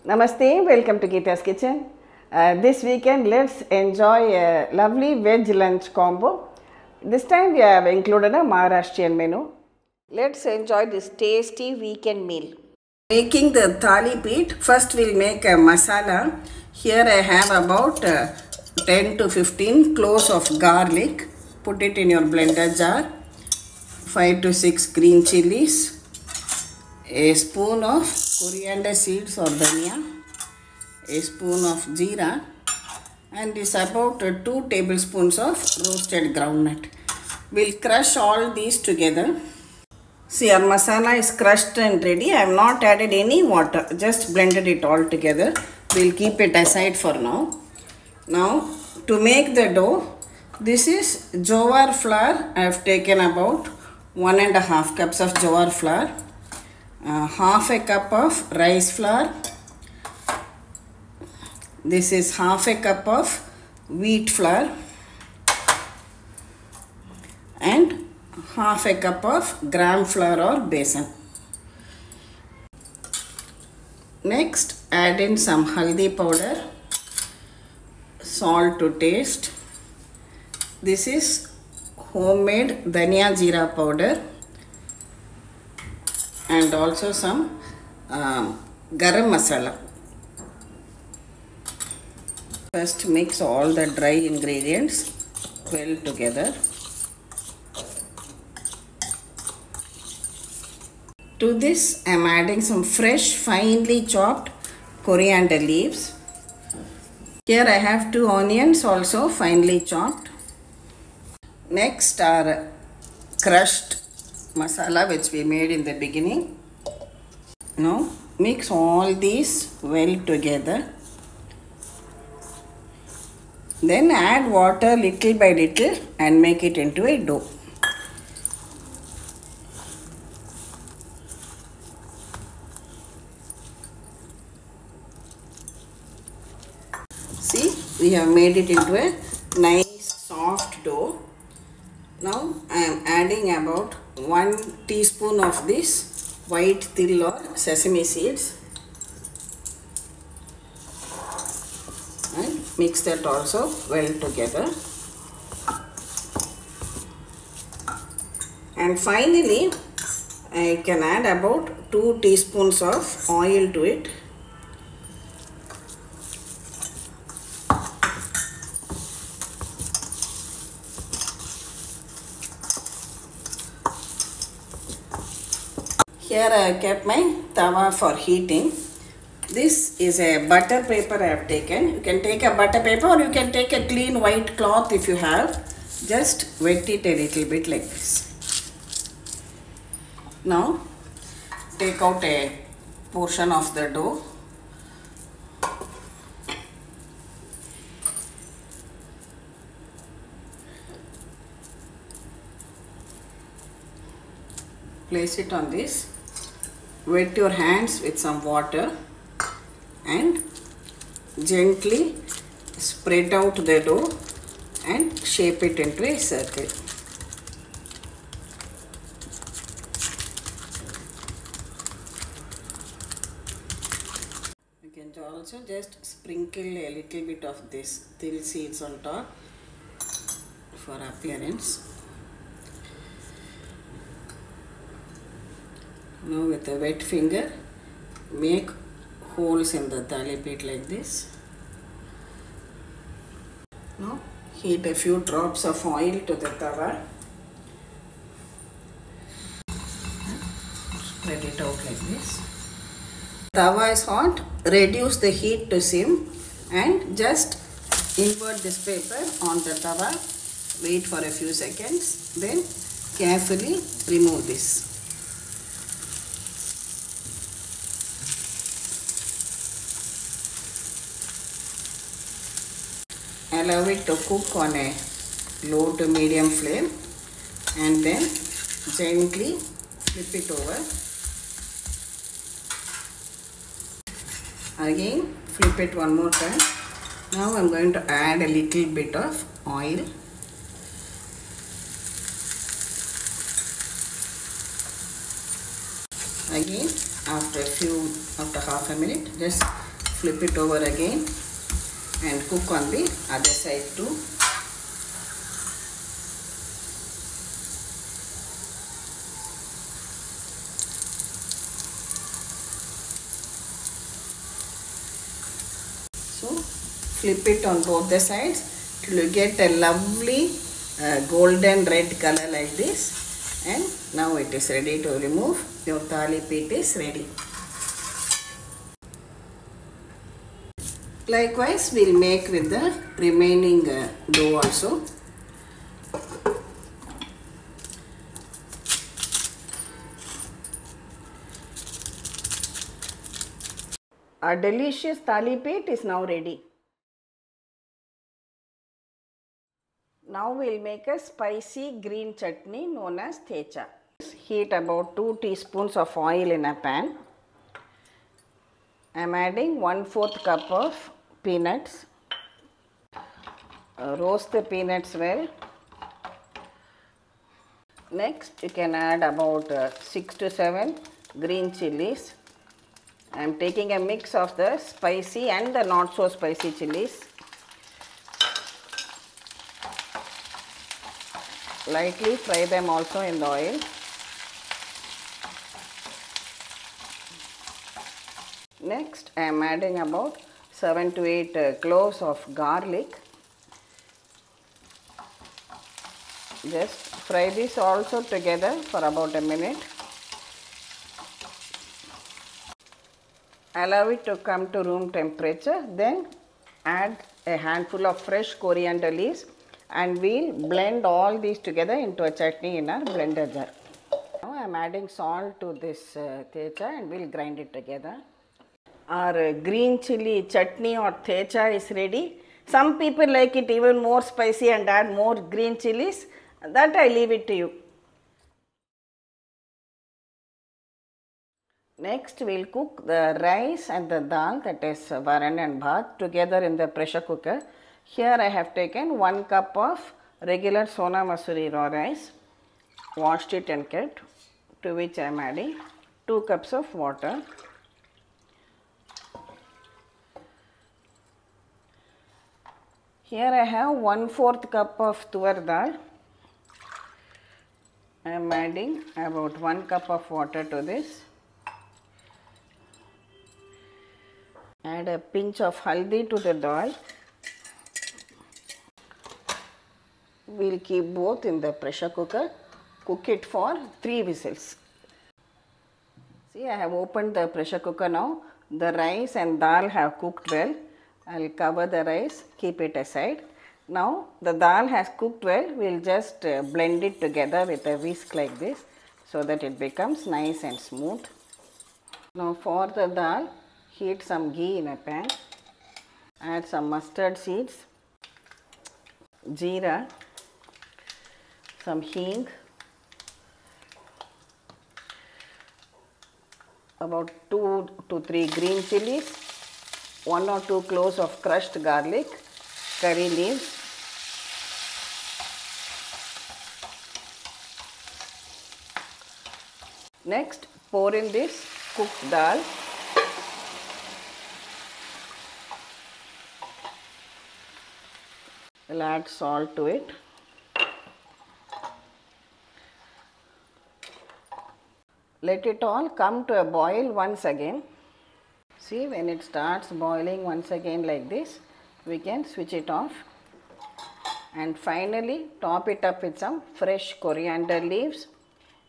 Namaste, welcome to Geeta's Kitchen. This weekend, let's enjoy a lovely veg lunch combo. This time we have included a Maharashtrian menu. Let's enjoy this tasty weekend meal. Making the Thalipeeth, first we'll make a masala. Here I have about 10 to 15 cloves of garlic. Put it in your blender jar. 5 to 6 green chilies. A spoon of coriander seeds or dhania, a spoon of jeera, and is about 2 tablespoons of roasted groundnut. We'll crush all these together. See, our masala is crushed and ready. I have not added any water, just blended it all together. We'll keep it aside for now. Now, to make the dough, this is jowar flour. I have taken about 1.5 cups of jowar flour. Half a cup of rice flour. This is half a cup of wheat flour and half a cup of gram flour or besan. Next, add in some haldi powder, salt to taste. This is homemade dhania jeera powder, and also some garam masala. First mix all the dry ingredients well together. To this I am adding some fresh finely chopped coriander leaves. Here I have 2 onions also finely chopped. Next are crushed masala which we made in the beginning. Now mix all these well together. Then add water little by little and make it into a dough. See, we have made it into a nice soft dough. Now I am adding about 1 teaspoon of this white til or sesame seeds and mix that also well together. And finally I can add about 2 teaspoons of oil to it. Here I have kept my tawa for heating. This is a butter paper I have taken. You can take a butter paper or you can take a clean white cloth if you have. Just wet it a little bit like this. Now take out a portion of the dough. Place it on this. Wet your hands with some water and gently spread out the dough and shape it into a circle. You can also just sprinkle a little bit of this til seeds on top for appearance. Now with a wet finger, make holes in the Thalipeeth like this. Now heat a few drops of oil to the tawa. Spread it out like this. Tawa is hot, reduce the heat to sim and just invert this paper on the tawa. Wait for a few seconds, then carefully remove this. Allow it to cook on a low to medium flame and then gently flip it over. Again flip it one more time. Now I am going to add a little bit of oil. Again after half a minute, just flip it over again and cook on the other side too. So flip it on both the sides till you get a lovely golden red color like this, and now it is ready to remove. Your Thalipeeth is ready. Likewise, we will make with the remaining dough also. Our delicious Thalipeeth is now ready. Now we will make a spicy green chutney known as Thecha. Heat about 2 teaspoons of oil in a pan. I am adding 1/4 cup of peanuts. Roast the peanuts well. Next, you can add about 6 to 7 green chillies. I am taking a mix of the spicy and the not so spicy chillies. Lightly fry them also in the oil. Next, I am adding about 7 to 8 cloves of garlic. Just fry this also together for about a minute. Allow it to come to room temperature. Then add a handful of fresh coriander leaves and we'll blend all these together into a chutney in our blender jar. Now I am adding salt to this Thecha and we'll grind it together. Our green chilli chutney or Thecha is ready. Some people like it even more spicy and add more green chilies. That I leave it to you. Next we will cook the rice and the dal, that is Varan and Bhat, together in the pressure cooker. Here I have taken 1 cup of regular Sona Masuri raw rice, washed it and kept, to which I am adding 2 cups of water. Here I have 1/4 cup of tuvar dal. I am adding about 1 cup of water to this. Add a pinch of haldi to the dal. We will keep both in the pressure cooker. Cook it for 3 whistles. See, I have opened the pressure cooker now. The rice and dal have cooked well. I will cover the rice, keep it aside. Now the dal has cooked well. We will just blend it together with a whisk like this so that it becomes nice and smooth. Now for the dal, heat some ghee in a pan. Add some mustard seeds, jeera, some hing, about 2 to 3 green chilies, 1 or 2 cloves of crushed garlic, curry leaves, next pour in this cooked dal. We'll add salt to it. Let it all come to a boil once again. See, when it starts boiling once again like this, we can switch it off. And finally, top it up with some fresh coriander leaves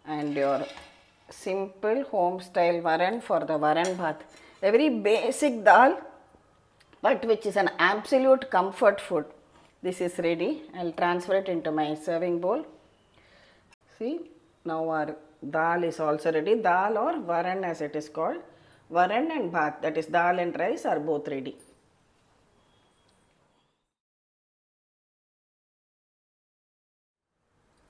and your simple home style varan for the varan bhat. A very basic dal, but which is an absolute comfort food. This is ready. I will transfer it into my serving bowl. See, now our dal is also ready. Dal or varan as it is called. Varan and bhat, that is dal and rice, are both ready.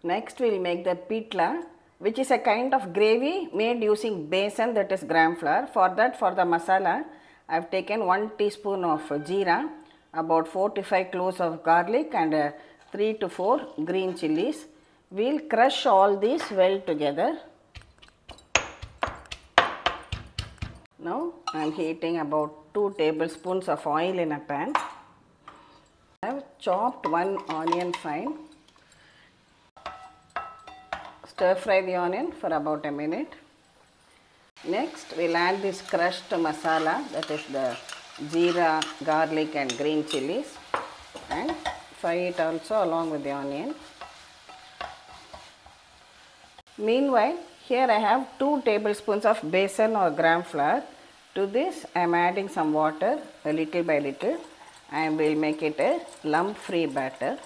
Next we will make the Peethla, which is a kind of gravy made using besan, that is gram flour. For that, for the masala, I have taken 1 teaspoon of jeera, about 4 to 5 cloves of garlic and 3 to 4 green chilies. We will crush all these well together. Now I am heating about 2 tablespoons of oil in a pan. I have chopped 1 onion fine. Stir fry the onion for about a minute. Next we will add this crushed masala, that is the jeera, garlic and green chillies, and fry it also along with the onion. Meanwhile, here I have 2 tablespoons of besan or gram flour. To this I am adding some water little by little and we will make it a lump free batter.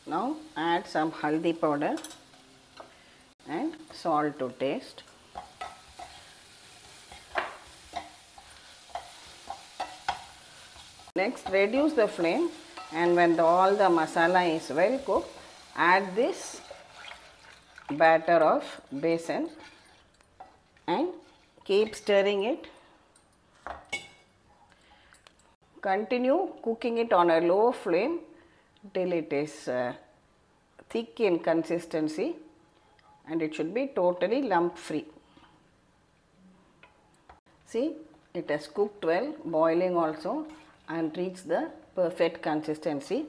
Now add some haldi powder and salt to taste. Next reduce the flame, and when all the masala is well cooked, add this batter of besan and keep stirring it. Continue cooking it on a low flame till it is thick in consistency, and it should be totally lump free. See, it has cooked well, boiling also, and reached the perfect consistency.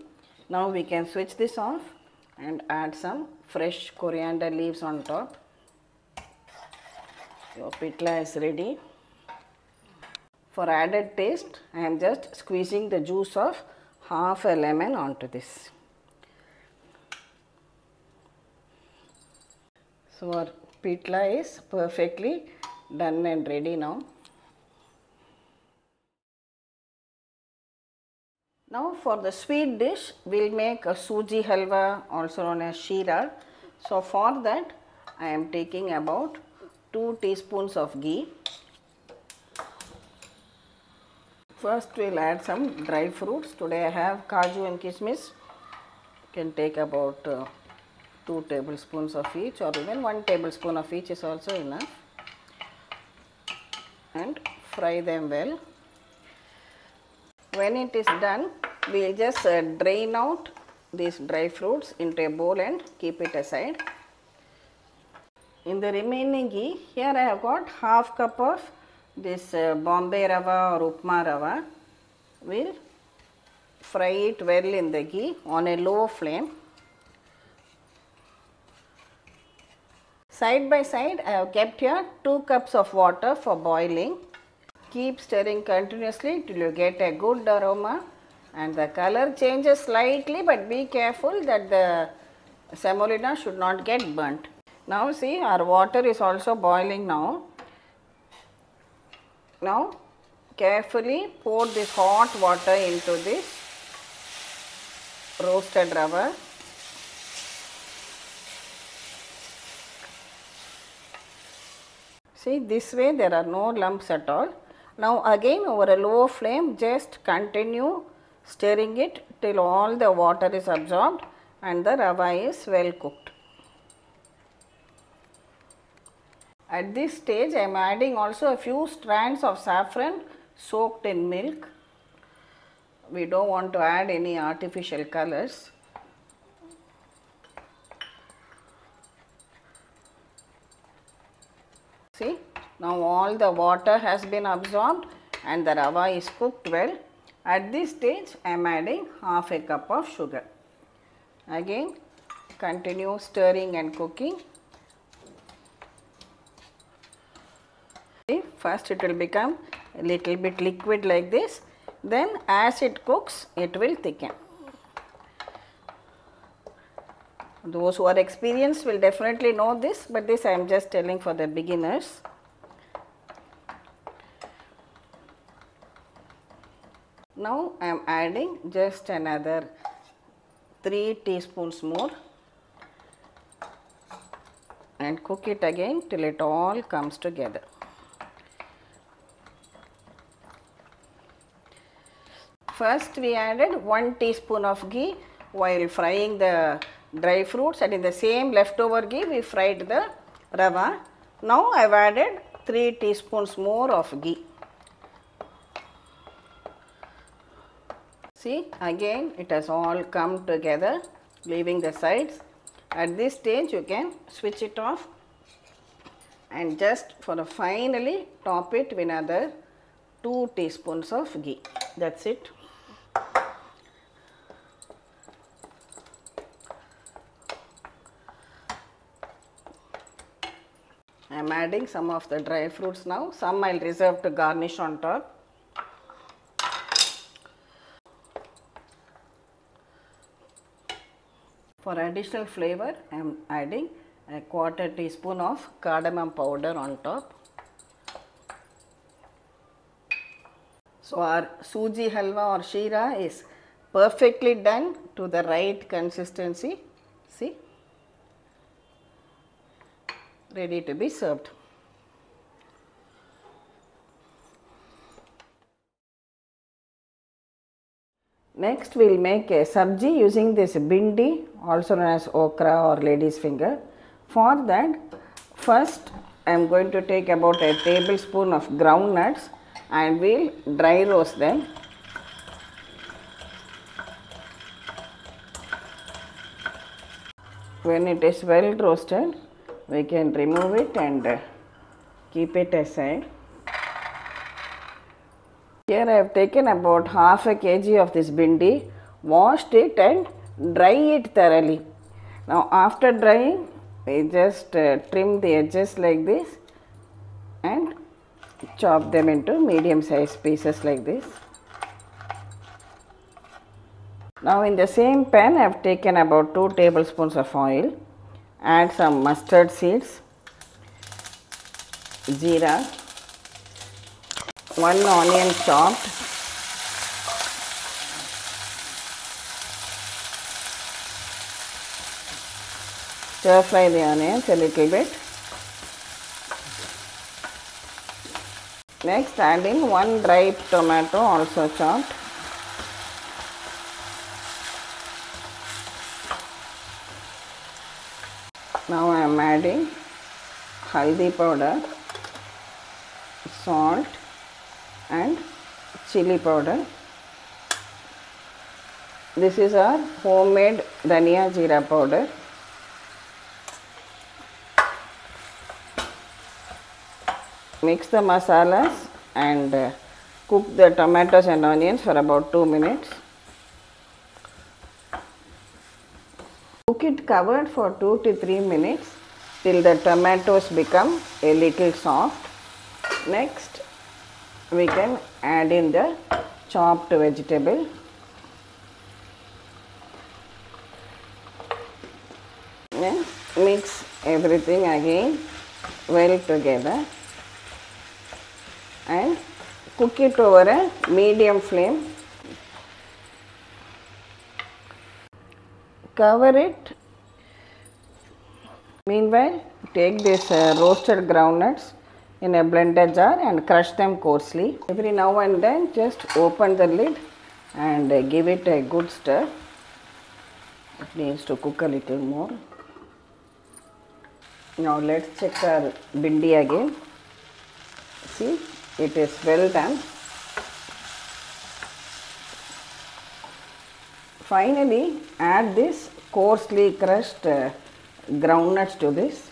Now we can switch this off and add some fresh coriander leaves on top. Your peethla is ready. For added taste, I am just squeezing the juice of half a lemon onto this. So our peethla is perfectly done and ready now. Now for the sweet dish, we will make a Suji Halwa, also known as Sheera. So for that I am taking about 2 teaspoons of ghee. First we will add some dry fruits. Today I have kaju and kismis. You can take about 2 tablespoons of each, or even 1 tablespoon of each is also enough, and fry them well. When it is done, we will just drain out these dry fruits into a bowl and keep it aside. In the remaining ghee, here I have got half cup of this Bombay rava or Upma rava. We will fry it well in the ghee on a low flame. Side by side, I have kept here 2 cups of water for boiling. Keep stirring continuously till you get a good aroma, and the color changes slightly, but be careful that the semolina should not get burnt. Now see, our water is also boiling now. Now carefully pour this hot water into this roasted rava. See, this way there are no lumps at all. Now again over a low flame, just continue stirring it till all the water is absorbed and the rava is well cooked. At this stage I am adding also a few strands of saffron soaked in milk. We don't want to add any artificial colors. See, now all the water has been absorbed and the rava is cooked well. At this stage I am adding half a cup of sugar. Again continue stirring and cooking. See, first it will become a little bit liquid like this, then as it cooks it will thicken. Those who are experienced will definitely know this, but this I am just telling for the beginners. Now I am adding just another 3 teaspoons more and cook it again till it all comes together. First we added 1 teaspoon of ghee while frying the dry fruits, and in the same leftover ghee we fried the rava. Now I have added 3 teaspoons more of ghee. See, again it has all come together, leaving the sides. At this stage you can switch it off and just for a finally top it with another 2 teaspoons of ghee. That's it. I am adding some of the dry fruits now. Some I will reserve to garnish on top. For additional flavor, I am adding a 1/4 teaspoon of cardamom powder on top. So our Suji Halwa or Sheera is perfectly done to the right consistency. See, ready to be served. Next we will make a sabji using this bhindi, also known as okra or lady's finger. For that, first I am going to take about a tablespoon of groundnuts and we will dry roast them. When it is well roasted, we can remove it and keep it aside. Here I have taken about half a kg of this bhindi, washed it and dry it thoroughly. Now after drying, we just trim the edges like this and chop them into medium sized pieces like this. Now in the same pan I have taken about 2 tablespoons of oil, add some mustard seeds, jeera, 1 onion chopped, stir fry the onions a little bit. Next add in 1 ripe tomato also chopped. Now I am adding haldi powder, salt and chilli powder. This is our homemade dhania jeera powder. Mix the masalas and cook the tomatoes and onions for about 2 minutes. Cook it covered for 2 to 3 minutes till the tomatoes become a little soft. Next, we can add in the chopped vegetable. And mix everything again well together and cook it over a medium flame. Cover it. Meanwhile, take this roasted groundnuts in a blender jar and crush them coarsely. Every now and then just open the lid and give it a good stir. It needs to cook a little more. Now let's check our bhindi again. See, it is well done. Finally, add this coarsely crushed groundnuts to this.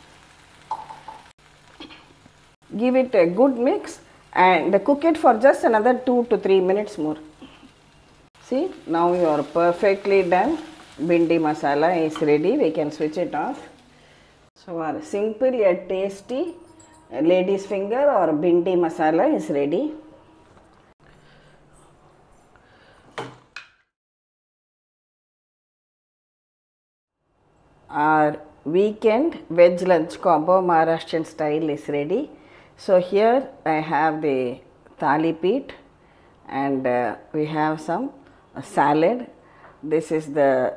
Give it a good mix and cook it for just another 2 to 3 minutes more. See, now you are perfectly done. Bhindi masala is ready. We can switch it off. So our simple yet tasty lady's finger or bhindi masala is ready. Our weekend veg lunch combo Maharashtrian style is ready. So here I have the Thalipeeth and we have some salad. This is the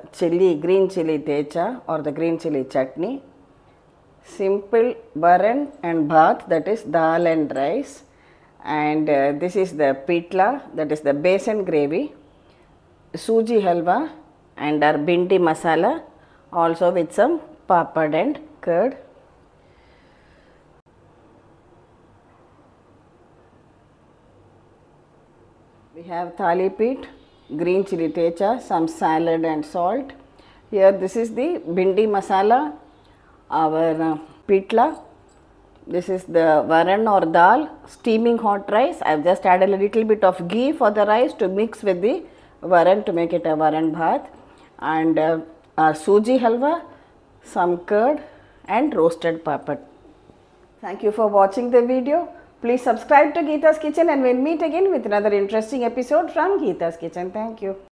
green chilli Thecha or the green chilli chutney. Simple Varan and Bhat, that is dal and rice. And this is the Peethla, that is the besan gravy. Suji Halwa and our Bhindi Masala, also with some papad and curd. We have Thalipeeth green chilli Thecha, some salad and salt. Here this is the Bhindi Masala, our Peethla. This is the Varan or dal, steaming hot rice. I have just added a little bit of ghee for the rice to mix with the Varan to make it a Varan Bhat. And our Suji Halwa, some curd and roasted papad. Thank you for watching the video. Please subscribe to Geeta's Kitchen and we'll meet again with another interesting episode from Geeta's Kitchen. Thank you.